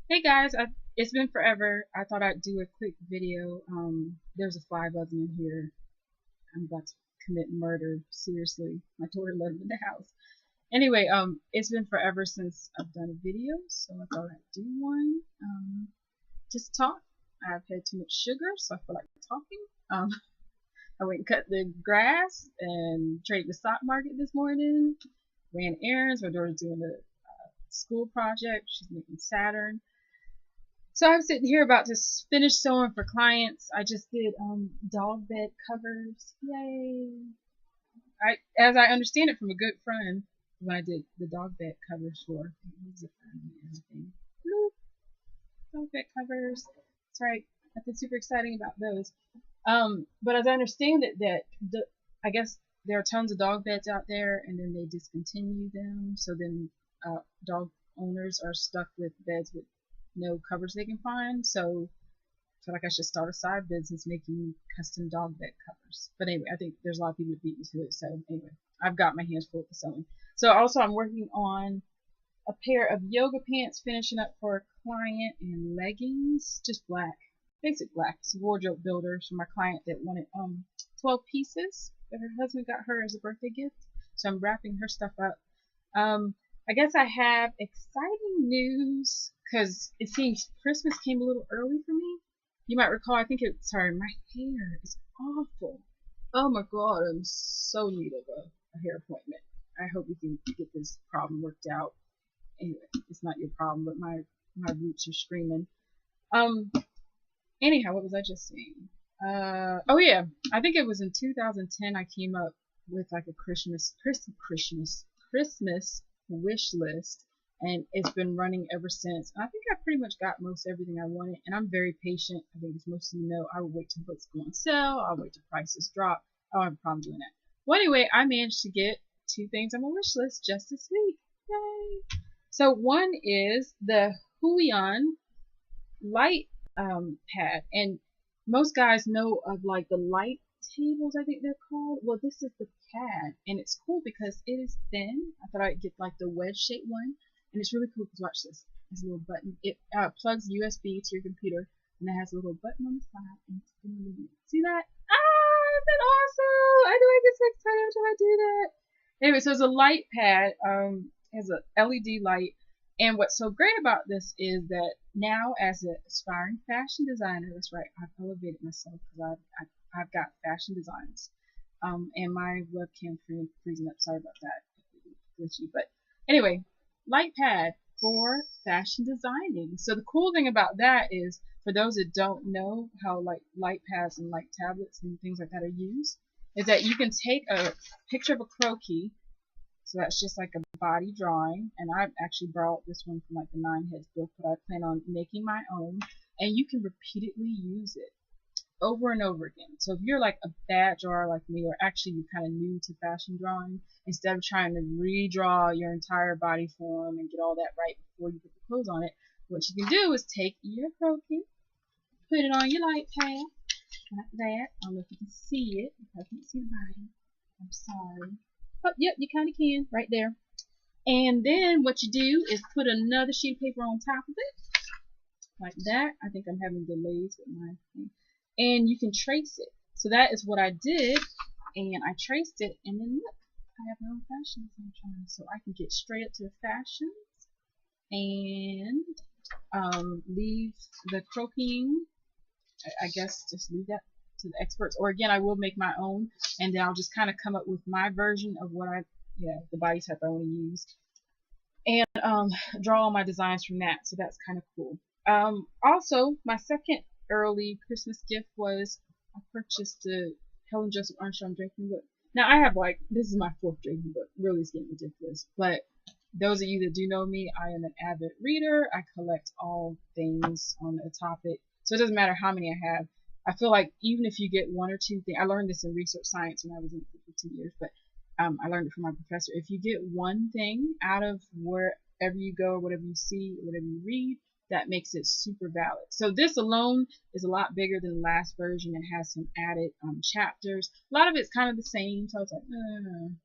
Hey guys, it's been forever. I thought I'd do a quick video. There's a fly buzzing in here. I'm about to commit murder. Seriously, my daughter let him in the house. Anyway, it's been forever since I've done a video, so I thought I'd do one. Just talk. I've had too much sugar, so I feel like talking. I went and cut the grass and traded the stock market this morning. Ran errands. My daughter's doing a school project. She's making Saturn. So I'm sitting here about to finish sewing for clients. I just did dog bed covers. Yay! As I understand it from a good friend, when I did the dog bed covers for zipper and everything. Bloop, dog bed covers. That's right. Nothing super exciting about those. But as I understand it, I guess there are tons of dog beds out there, and then they discontinue them. So then dog owners are stuck with beds with no covers they can find. So I feel like I should start a side business making custom dog bed covers. But anyway, I think there's a lot of people that beat me to it. So anyway, I've got my hands full with sewing. So also I'm working on a pair of yoga pants, finishing up for a client, and leggings, just black, basic black. It's a wardrobe builder for my client that wanted 12 pieces that her husband got her as a birthday gift. So I'm wrapping her stuff up. I guess I have exciting news because it seems Christmas came a little early for me. You might recall, sorry, my hair is awful. Oh my god, I'm so in need of a hair appointment. I hope we can get this problem worked out. Anyway, it's not your problem, but my roots are screaming. Anyhow, what was I just saying? Oh yeah, I think it was in 2010 I came up with like a Christmas wish list, and it's been running ever since. And I think I pretty much got most everything I wanted, and I'm very patient. I think as most of you know, I will wait till books go on sale. I'll wait till prices drop. I don't have a problem doing that. Well, anyway, I managed to get two things on my wish list just this week. Yay! So one is the Huion light pad, and most guys know of like the light tables, I think they're called. Well, this is the pad, and it's cool because it is thin. I thought I'd get like the wedge shaped one, and it's really cool because watch this. There's a little button. It plugs USB to your computer, and it has a little button on the side, and it's gonna move. See that? Ah, isn't that awesome? I know I get so excited every time I do that. Anyway, so it's a light pad. Has a LED light. And what's so great about this is that now, as an aspiring fashion designer, that's right, I've elevated myself because I've got fashion designs. And my webcam freezing up. Sorry about that. Glitchy. But anyway, light pad for fashion designing. So the cool thing about that is, for those that don't know how like light pads and light tablets and things like that are used, is that you can take a picture of a croquis. So that's just like a body drawing, and I've actually borrowed this one from like the Nine Heads book, but I plan on making my own, and you can repeatedly use it over and over again. So if you're like a bad drawer like me, or actually you're kind of new to fashion drawing, instead of trying to redraw your entire body form and get all that right before you put the clothes on it, what you can do is take your croquis, put it on your light pad, like that. I don't know if you can see it, if I can't see the body. I'm sorry. Oh, yep, you kind of can, right there. And then what you do is put another sheet of paper on top of it, like that. I think I'm having delays with my thing. And you can trace it. So that is what I did, and I traced it, and then look, I have my own fashion design. So I can get straight up to the fashions and leave the croquis. I guess just leave that to the experts, or again, I will make my own, and then I'll just kind of come up with my version of what the body type I want to use, and draw all my designs from that. So that's kind of cool. Also, my second early Christmas gift was I purchased the Helen Joseph Armstrong drinking book. Now I have this is my fourth drinking book. Really, it's getting ridiculous, but those of you that do know me, I am an avid reader. I collect all things on a topic, so it doesn't matter how many I have. I feel like even if you get one or two things, I learned this in research science when I was in it for 2 years, but I learned it from my professor. If you get one thing out of wherever you go, whatever you see, whatever you read, that makes it super valid. So this alone is a lot bigger than the last version. It has some added chapters. A lot of it's kind of the same, so it's like,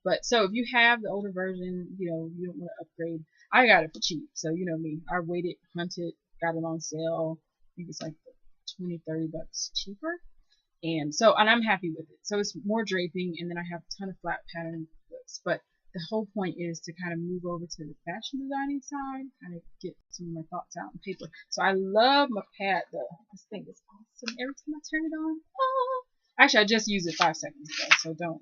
but so if you have the older version, you don't want to upgrade. I got it for cheap, so you know me. I waited, hunted, got it on sale. I think it's like 20-30 bucks cheaper. And so, and I'm happy with it. So it's more draping, and then I have a ton of flat pattern books. But the whole point is to kind of move over to the fashion designing side, kind of get some of my thoughts out on paper. So I love my pad though. This thing is awesome every time I turn it on. Oh. Actually, I just used it 5 seconds ago, so don't.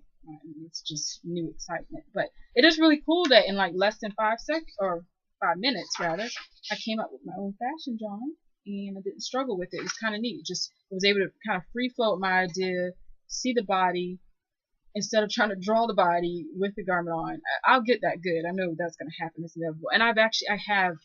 It's just new excitement. But it is really cool that in like less than 5 seconds, or 5 minutes rather, I came up with my own fashion drawing, and I didn't struggle with it. It was kind of neat. Just I was able to kind of free float my idea, see the body, instead of trying to draw the body with the garment on. I'll get that good. I know that's going to happen. It's inevitable. And I have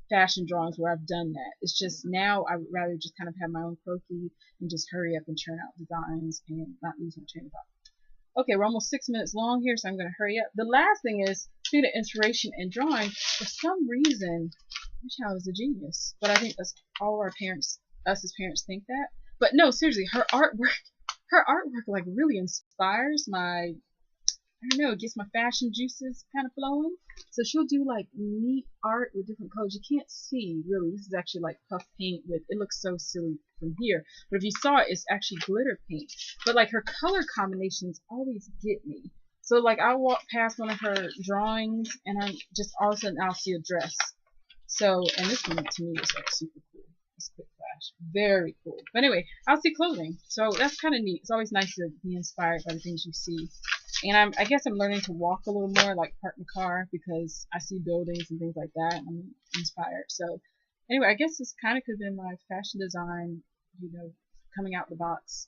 fashion drawings where I've done that. It's just now I would rather just kind of have my own croquis and just hurry up and churn out designs and not lose my train of thought. Okay, we're almost 6 minutes long here, so I'm going to hurry up. The last thing is, speaking of inspiration and drawing, for some reason, my child is a genius. But I think that's all our parents, us as parents, think that. But no, seriously, her artwork like really inspires my, I don't know, it gets my fashion juices kind of flowing. So she'll do like neat art with different colors. You can't see really. This is actually like puff paint with, it looks so silly from here. But if you saw it, it's actually glitter paint. But like her color combinations always get me. So like I'll walk past one of her drawings and I'm just all of a sudden I'll see a dress. So, and this one to me is like super cool. It's quick flash. Very cool. But anyway, I'll see clothing. So that's kind of neat. It's always nice to be inspired by the things you see. And I guess I'm learning to walk a little more, like park the car, because I see buildings and things like that, and I'm inspired. So anyway, I guess this kind of could have been my fashion design, you know, coming out the box,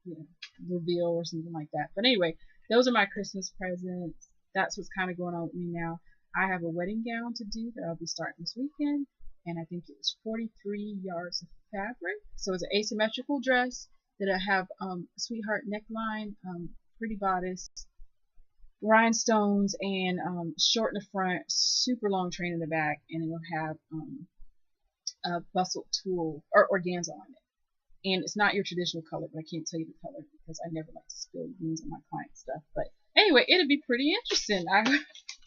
you know, reveal or something like that. But anyway, those are my Christmas presents. That's what's kind of going on with me now. I have a wedding gown to do that I'll be starting this weekend, and I think it was 43 yards of fabric. So it's an asymmetrical dress that I have sweetheart neckline, pretty bodice, rhinestones, and short in the front, super long train in the back, and it'll have a bustled tulle or organza on it. And it's not your traditional color, but I can't tell you the color because I never like to spill beans on my client stuff. But anyway, it'll be pretty interesting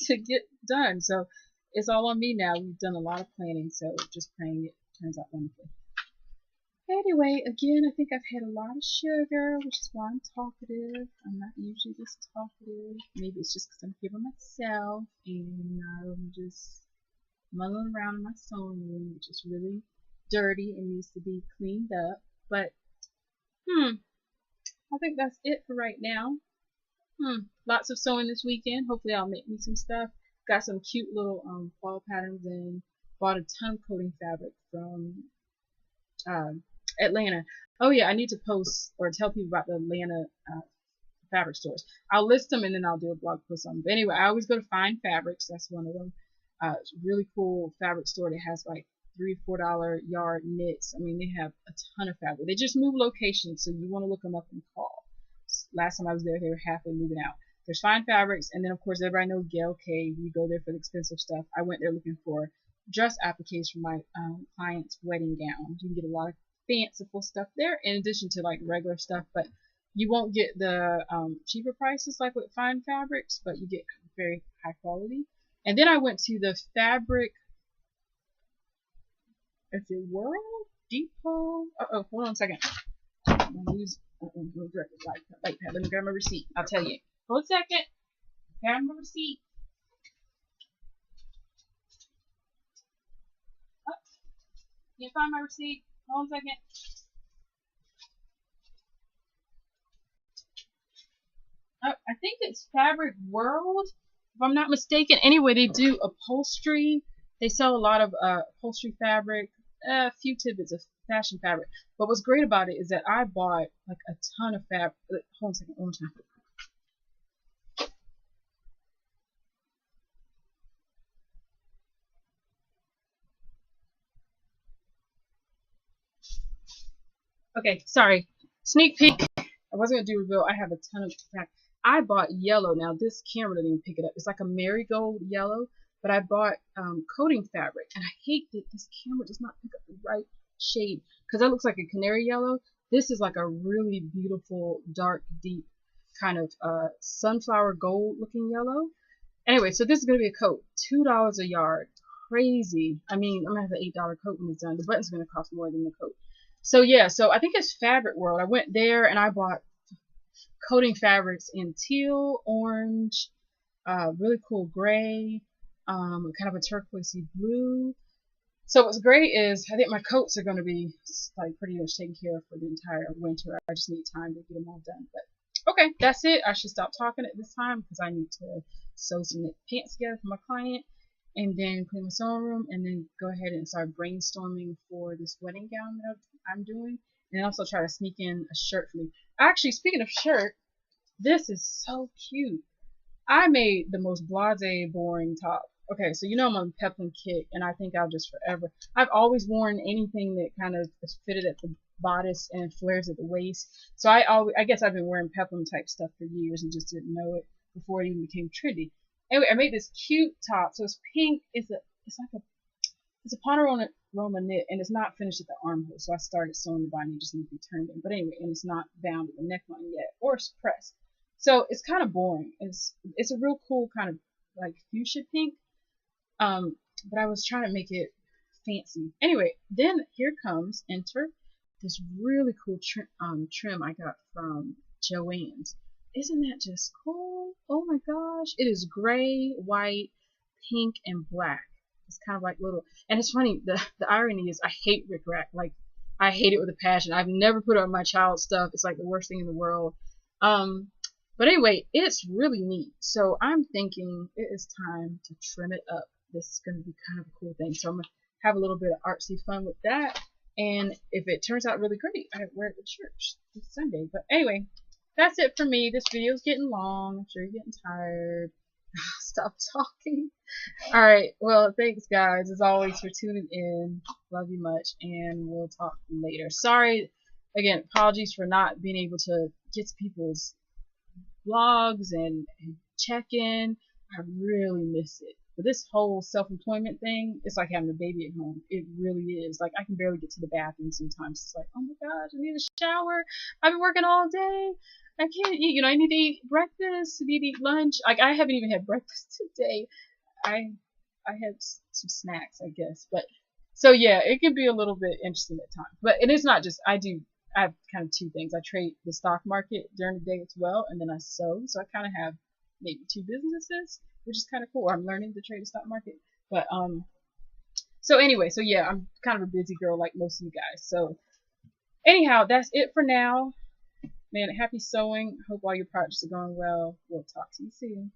to get done. So it's all on me now. We've done a lot of planning, so just praying it turns out wonderful. Anyway, again, I think I've had a lot of sugar, which is why I'm talkative. I'm not usually this talkative. Maybe it's just because I'm here by myself and I'm just mulling around in my sewing room, which is really dirty and needs to be cleaned up. But, I think that's it for right now. Lots of sewing this weekend. Hopefully I'll make me some stuff. Got some cute little fall patterns and bought a ton of coating fabric from Atlanta. Oh yeah, I need to post or tell people about the Atlanta fabric stores. I'll list them and then I'll do a blog post on them. But anyway, I always go to Fine Fabrics. That's one of them. It's a really cool fabric store that has like $3-4 yard knits. I mean, they have a ton of fabric. They just move locations, so you want to look them up and call. Last time I was there, they were halfway moving out. There's Fine Fabrics, and then of course everybody knows Gail K. We go there for the expensive stuff. I went there looking for dress appliques for my client's wedding gown. You can get a lot of fanciful stuff there in addition to like regular stuff, but you won't get the cheaper prices like with Fine Fabrics, but you get very high quality. And then I went to the fabric, is it World Depot? Oh, hold on a second. I'm gonna use light pad. Let me grab my receipt. I'll tell you. Hold a second. Grab my receipt. Oh, can't find my receipt. Hold on a second. Oh, I think it's Fabric World, if I'm not mistaken. Anyway, they do upholstery. They sell a lot of upholstery fabric, a few tidbits of fashion fabric. But what's great about it is that I bought like a ton of fabric. Hold on a second, one more time. Okay, sorry. Sneak peek. I wasn't gonna do reveal. I have a ton of fabric. I bought yellow. Now this camera didn't even pick it up. It's like a marigold yellow. But I bought coating fabric, and I hate that this camera does not pick up the right shade because that looks like a canary yellow. This is like a really beautiful, dark, deep kind of sunflower gold looking yellow. Anyway, so this is going to be a coat. $2 a yard. crazy. I mean, I'm gonna have an $8 coat when it's done. The button's gonna cost more than the coat. So yeah, so I think it's Fabric World. I went there and I bought coating fabrics in teal, orange, really cool gray, kind of a turquoisey blue. So what's great is I think my coats are going to be like pretty much taken care of for the entire winter. I just need time to get them all done. But okay, that's it. I should stop talking at this time because I need to sew some knit pants together for my client and then clean my sewing room and then go ahead and start brainstorming for this wedding gown that I'm doing. And also try to sneak in a shirt for me. Actually, speaking of shirt, this is so cute. I made the most blasé, boring top. Okay, so you know I'm on a peplum kick, and I think I'll just forever. I've always worn anything that kind of is fitted at the bodice and flares at the waist. So I guess I've been wearing peplum type stuff for years and just didn't know it before it even became trendy. Anyway, I made this cute top. So it's pink. It's a Panorama knit, and it's not finished at the armhole. So I started sewing the binding, just need to be turned in. But anyway, and it's not bound with the neckline yet or pressed. So it's kind of boring. It's a real cool kind of like fuchsia pink. But I was trying to make it fancy. Anyway, then enter this really cool trim I got from Joann's. Isn't that just cool? Oh my gosh. It is gray, white, pink, and black. It's kind of like little, and it's funny, the irony is I hate rickrack. Like, I hate it with a passion. I've never put on my child's stuff. It's like the worst thing in the world. But anyway, it's really neat. So I'm thinking it is time to trim it up. This is going to be kind of a cool thing. So I'm going to have a little bit of artsy fun with that. And if it turns out really great, I wear it to church this Sunday. But anyway, that's it for me. This video's getting long. I'm sure you're getting tired. Stop talking. Alright, well, thanks guys, as always, for tuning in. Love you much, and we'll talk later. Sorry, again, apologies for not being able to get to people's vlogs and check in. I really miss it. But this whole self-employment thing, it's like having a baby at home. It really is. Like, I can barely get to the bathroom sometimes. It's like, oh my gosh, I need a shower. I've been working all day. I can't eat. You know, I need to eat breakfast. I need to eat lunch. Like, I haven't even had breakfast today. I had some snacks, I guess. But so yeah, it can be a little bit interesting at times. But it is not just I have kind of two things. I trade the stock market during the day as well, and then I sew. So I kind of have maybe two businesses, which is kind of cool. I'm learning to trade the stock market. But so anyway, so yeah, I'm kind of a busy girl like most of you guys. So anyhow, that's it for now. Man, happy sewing. Hope all your projects are going well. We'll talk to you soon.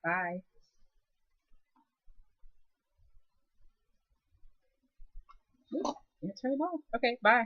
Bye. Ooh, can't turn it off. Okay, bye.